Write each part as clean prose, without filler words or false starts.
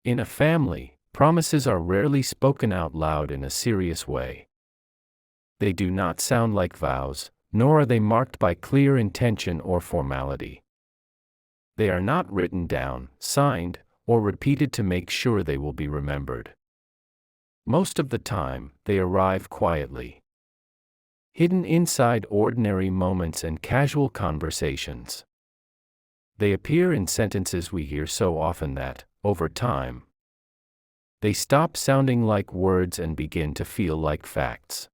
In a family, promises are rarely spoken out loud in a serious way. They do not sound like vows, nor are they marked by clear intention or formality. They are not written down, signed, or repeated to make sure they will be remembered. Most of the time, they arrive quietly, hidden inside ordinary moments and casual conversations. They appear in sentences we hear so often that, over time, they stop sounding like words and begin to feel like facts.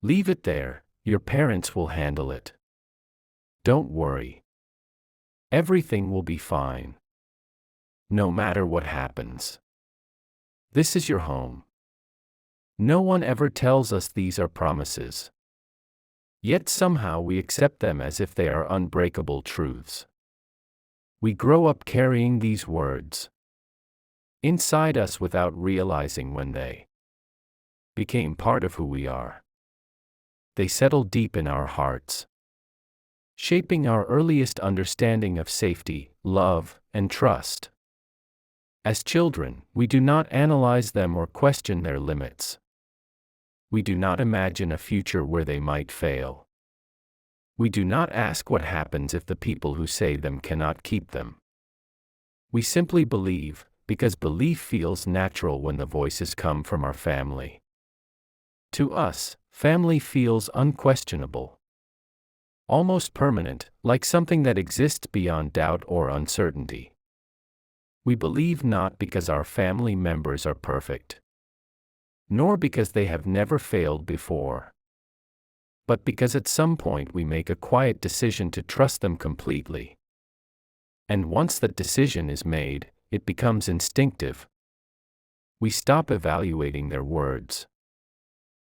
Leave it there, your parents will handle it. Don't worry. Everything will be fine. No matter what happens. This is your home. No one ever tells us these are promises. Yet somehow we accept them as if they are unbreakable truths. We grow up carrying these words inside us without realizing when they became part of who we are. They settle deep in our hearts, shaping our earliest understanding of safety, love, and trust. As children, we do not analyze them or question their limits. We do not imagine a future where they might fail. We do not ask what happens if the people who say them cannot keep them. We simply believe, because belief feels natural when the voices come from our family. To us, family feels unquestionable, almost permanent, like something that exists beyond doubt or uncertainty. We believe not because our family members are perfect, nor because they have never failed before, but because at some point we make a quiet decision to trust them completely. And once that decision is made, it becomes instinctive. We stop evaluating their words.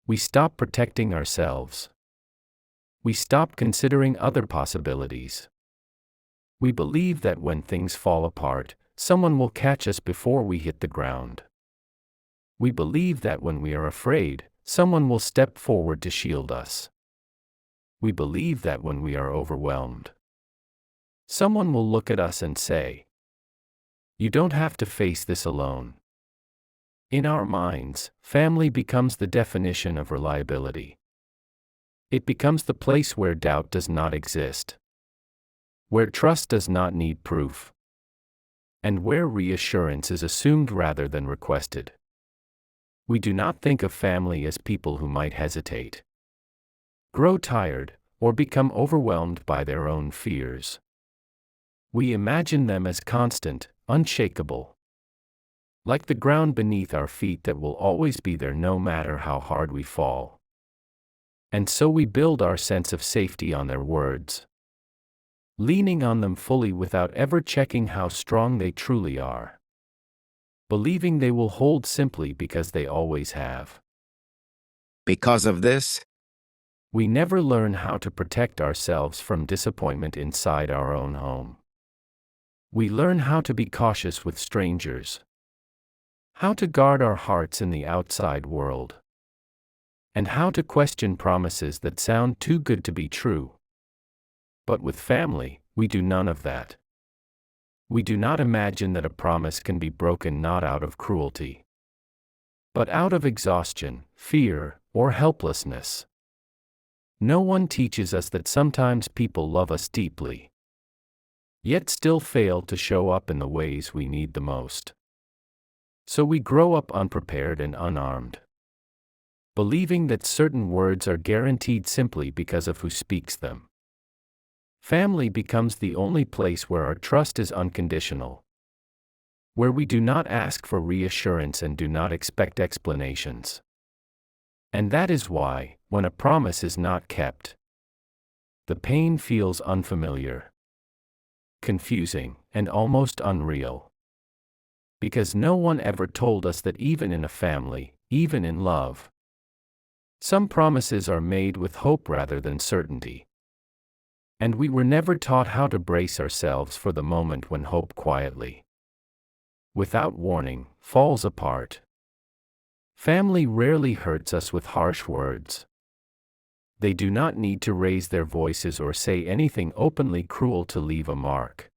We stop protecting ourselves. We stop considering other possibilities. We believe that when things fall apart, someone will catch us before we hit the ground. We believe that when we are afraid, someone will step forward to shield us. We believe that when we are overwhelmed, someone will look at us and say, "You don't have to face this alone." In our minds, family becomes the definition of reliability. It becomes the place where doubt does not exist, where trust does not need proof, and where reassurance is assumed rather than requested. We do not think of family as people who might hesitate, grow tired, or become overwhelmed by their own fears. We imagine them as constant, unshakable, like the ground beneath our feet that will always be there no matter how hard we fall. And so we build our sense of safety on their words, leaning on them fully without ever checking how strong they truly are, believing they will hold simply because they always have. Because of this, We never learn how to protect ourselves from disappointment inside our own home. We learn how to be cautious with strangers, how to guard our hearts in the outside world, and how to question promises that sound too good to be true. But with family, we do none of that. We do not imagine that a promise can be broken not out of cruelty, but out of exhaustion, fear, or helplessness. No one teaches us that sometimes people love us deeply, yet still fail to show up in the ways we need the most. So we grow up unprepared and unarmed, believing that certain words are guaranteed simply because of who speaks them. Family becomes the only place where our trust is unconditional, where we do not ask for reassurance and do not expect explanations. And that is why, when a promise is not kept, the pain feels unfamiliar, confusing, and almost unreal. Because no one ever told us that even in a family, even in love, some promises are made with hope rather than certainty. And we were never taught how to brace ourselves for the moment when hope quietly, without warning, falls apart. Family rarely hurts us with harsh words. They do not need to raise their voices or say anything openly cruel to leave a mark.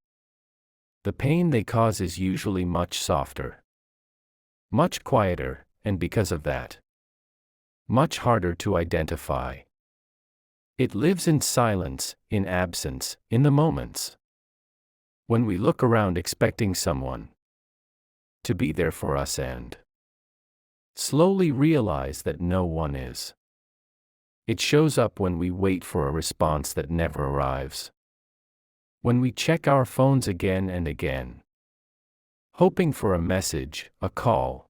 the pain they cause is usually much softer, much quieter, and because of that, much harder to identify. It lives in silence, in absence, in the moments when we look around expecting someone to be there for us and slowly realize that no one is. It shows up when we wait for a response that never arrives, when we check our phones again and again, hoping for a message, a call,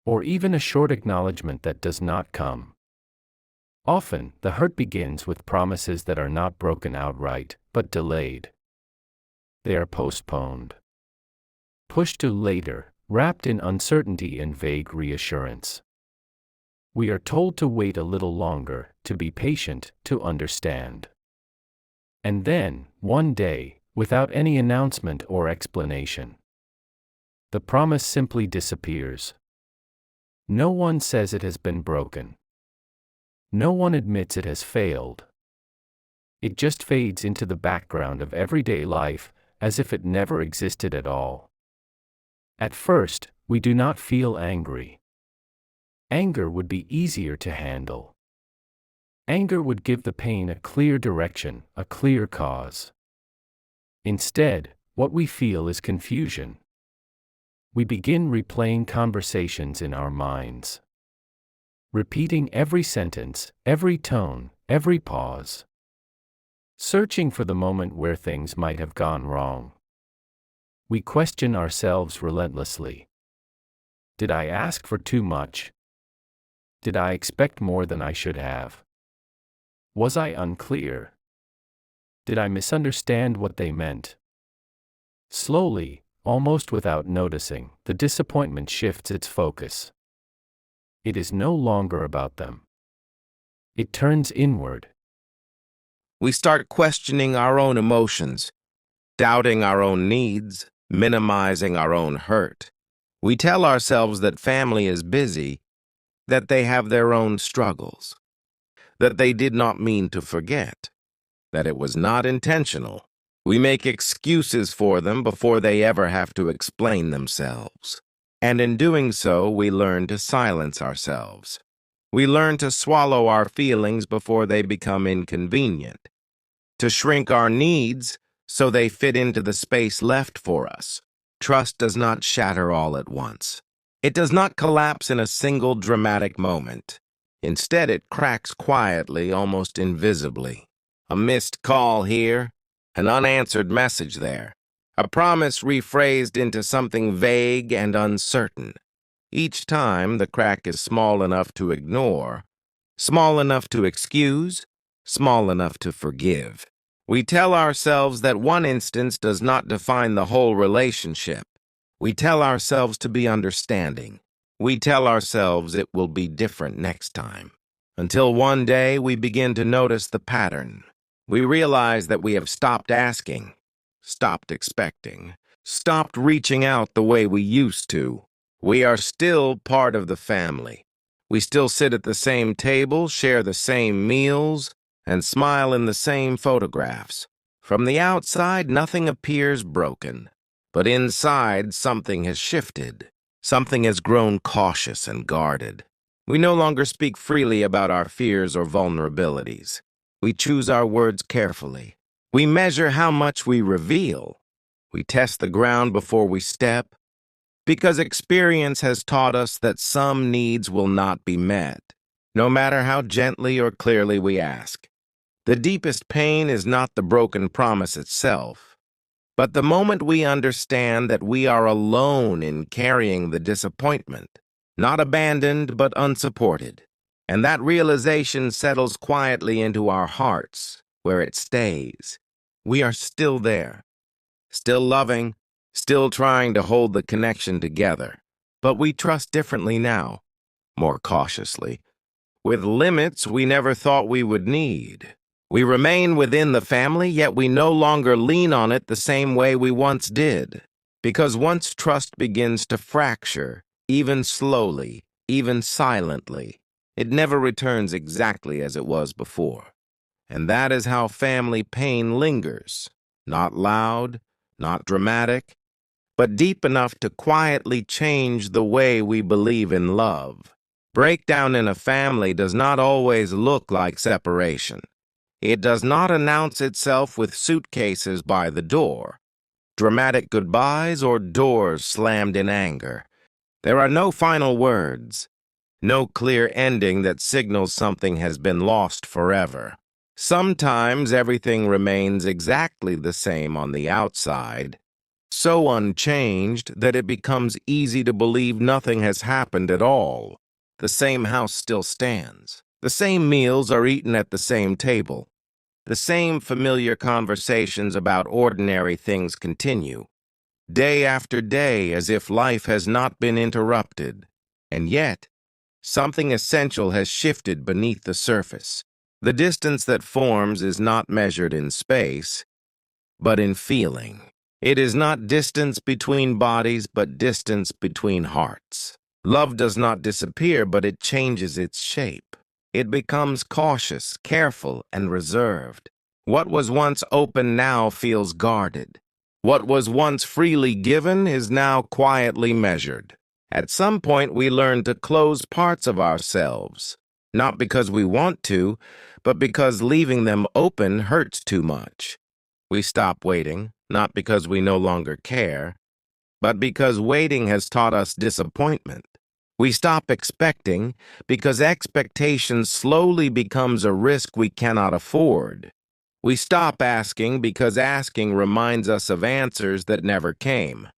or even a short acknowledgement that does not come. Often, the hurt begins with promises that are not broken outright, but delayed. They are postponed, pushed to later, wrapped in uncertainty and vague reassurance. We are told to wait a little longer, to be patient, to understand. And then, one day, without any announcement or explanation, the promise simply disappears. No one says it has been broken. No one admits it has failed. It just fades into the background of everyday life, as if it never existed at all. At first, we do not feel angry. Anger would be easier to handle. Anger would give the pain a clear direction, a clear cause. Instead, what we feel is confusion. We begin replaying conversations in our minds, repeating every sentence, every tone, every pause, searching for the moment where things might have gone wrong. We question ourselves relentlessly. Did I ask for too much? Did I expect more than I should have? Was I unclear? Did I misunderstand what they meant? Slowly, almost without noticing, the disappointment shifts its focus. It is no longer about them. It turns inward. We start questioning our own emotions, doubting our own needs, minimizing our own hurt. We tell ourselves that family is busy, that they have their own struggles, that they did not mean to forget, that it was not intentional. We make excuses for them before they ever have to explain themselves. And in doing so, we learn to silence ourselves. We learn to swallow our feelings before they become inconvenient, to shrink our needs so they fit into the space left for us. Trust does not shatter all at once. It does not collapse in a single dramatic moment. Instead, it cracks quietly, almost invisibly. A missed call here, an unanswered message there, a promise rephrased into something vague and uncertain. Each time, the crack is small enough to ignore, small enough to excuse, small enough to forgive. We tell ourselves that one instance does not define the whole relationship. We tell ourselves to be understanding. We tell ourselves it will be different next time. Until one day we begin to notice the pattern. We realize that we have stopped asking, stopped expecting, stopped reaching out the way we used to. We are still part of the family. We still sit at the same table, share the same meals, and smile in the same photographs. From the outside, nothing appears broken. But inside, something has shifted. Something has grown cautious and guarded. We no longer speak freely about our fears or vulnerabilities. We choose our words carefully. We measure how much we reveal. We test the ground before we step, because experience has taught us that some needs will not be met, no matter how gently or clearly we ask. The deepest pain is not the broken promise itself, but the moment we understand that we are alone in carrying the disappointment, not abandoned but unsupported, and that realization settles quietly into our hearts, where it stays. We are still there, still loving, still trying to hold the connection together, but we trust differently now, more cautiously, with limits we never thought we would need. We remain within the family, yet we no longer lean on it the same way we once did. Because once trust begins to fracture, even slowly, even silently, it never returns exactly as it was before. And that is how family pain lingers, not loud, not dramatic, but deep enough to quietly change the way we believe in love. Breakdown in a family does not always look like separation. It does not announce itself with suitcases by the door, dramatic goodbyes, or doors slammed in anger. There are no final words, no clear ending that signals something has been lost forever. Sometimes everything remains exactly the same on the outside, so unchanged that it becomes easy to believe nothing has happened at all. The same house still stands. The same meals are eaten at the same table. The same familiar conversations about ordinary things continue, day after day, as if life has not been interrupted. And yet, something essential has shifted beneath the surface. The distance that forms is not measured in space, but in feeling. It is not distance between bodies, but distance between hearts. Love does not disappear, but it changes its shape. It becomes cautious, careful, and reserved. What was once open now feels guarded. What was once freely given is now quietly measured. At some point, we learn to close parts of ourselves, not because we want to, but because leaving them open hurts too much. We stop waiting, not because we no longer care, but because waiting has taught us disappointment. We stop expecting because expectation slowly becomes a risk we cannot afford. We stop asking because asking reminds us of answers that never came,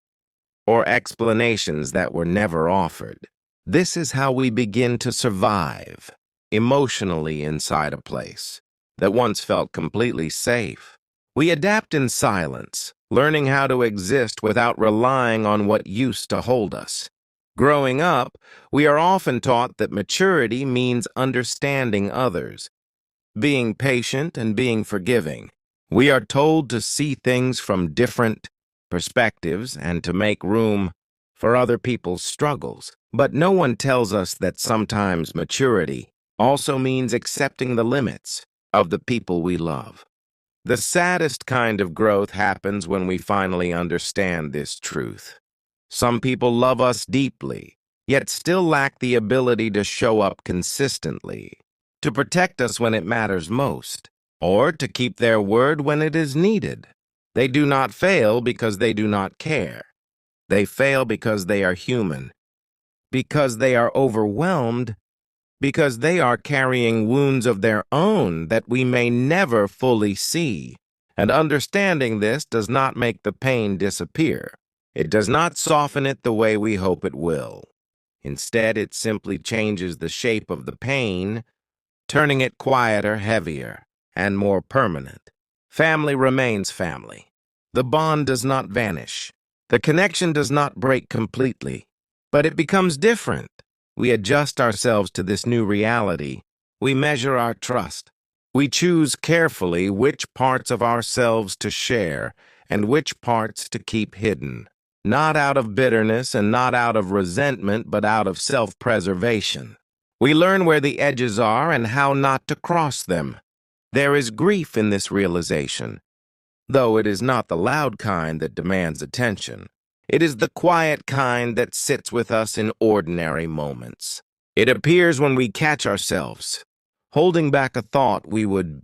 or explanations that were never offered. This is how we begin to survive emotionally inside a place that once felt completely safe. We adapt in silence, learning how to exist without relying on what used to hold us. Growing up, we are often taught that maturity means understanding others, being patient and being forgiving. We are told to see things from different perspectives and to make room for other people's struggles. But no one tells us that sometimes maturity also means accepting the limits of the people we love. The saddest kind of growth happens when we finally understand this truth. Some people love us deeply, yet still lack the ability to show up consistently, to protect us when it matters most, or to keep their word when it is needed. They do not fail because they do not care. They fail because they are human, because they are overwhelmed, because they are carrying wounds of their own that we may never fully see. And understanding this does not make the pain disappear. It does not soften it the way we hope it will. Instead, it simply changes the shape of the pain, turning it quieter, heavier, and more permanent. Family remains family. The bond does not vanish. The connection does not break completely, but it becomes different. We adjust ourselves to this new reality. We measure our trust. We choose carefully which parts of ourselves to share and which parts to keep hidden. Not out of bitterness and not out of resentment, but out of self-preservation. We learn where the edges are and how not to cross them. There is grief in this realization, though it is not the loud kind that demands attention. It is the quiet kind that sits with us in ordinary moments. It appears when we catch ourselves holding back a thought we would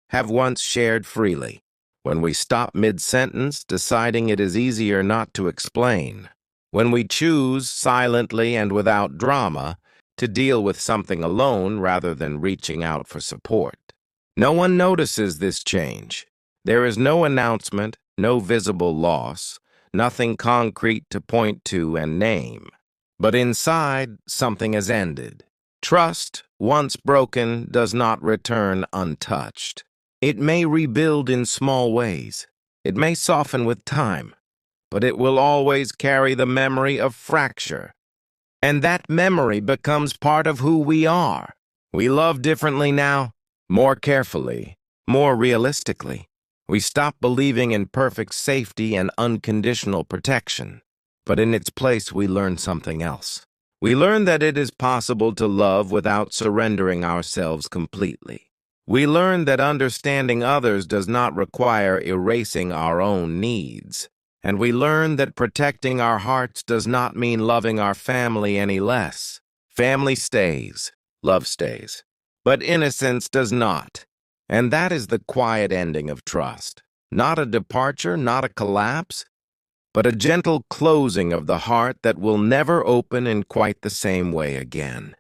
have once shared freely, when we stop mid-sentence, deciding it is easier not to explain, when we choose, silently and without drama, to deal with something alone rather than reaching out for support. No one notices this change. There is no announcement, no visible loss, nothing concrete to point to and name. But inside, something has ended. Trust, once broken, does not return untouched. It may rebuild in small ways. It may soften with time, but it will always carry the memory of fracture. And that memory becomes part of who we are. We love differently now, more carefully, more realistically. We stop believing in perfect safety and unconditional protection. But in its place, we learn something else. We learn that it is possible to love without surrendering ourselves completely. We learn that understanding others does not require erasing our own needs. And we learn that protecting our hearts does not mean loving our family any less. Family stays, love stays. But innocence does not. And that is the quiet ending of trust. Not a departure, not a collapse, but a gentle closing of the heart that will never open in quite the same way again.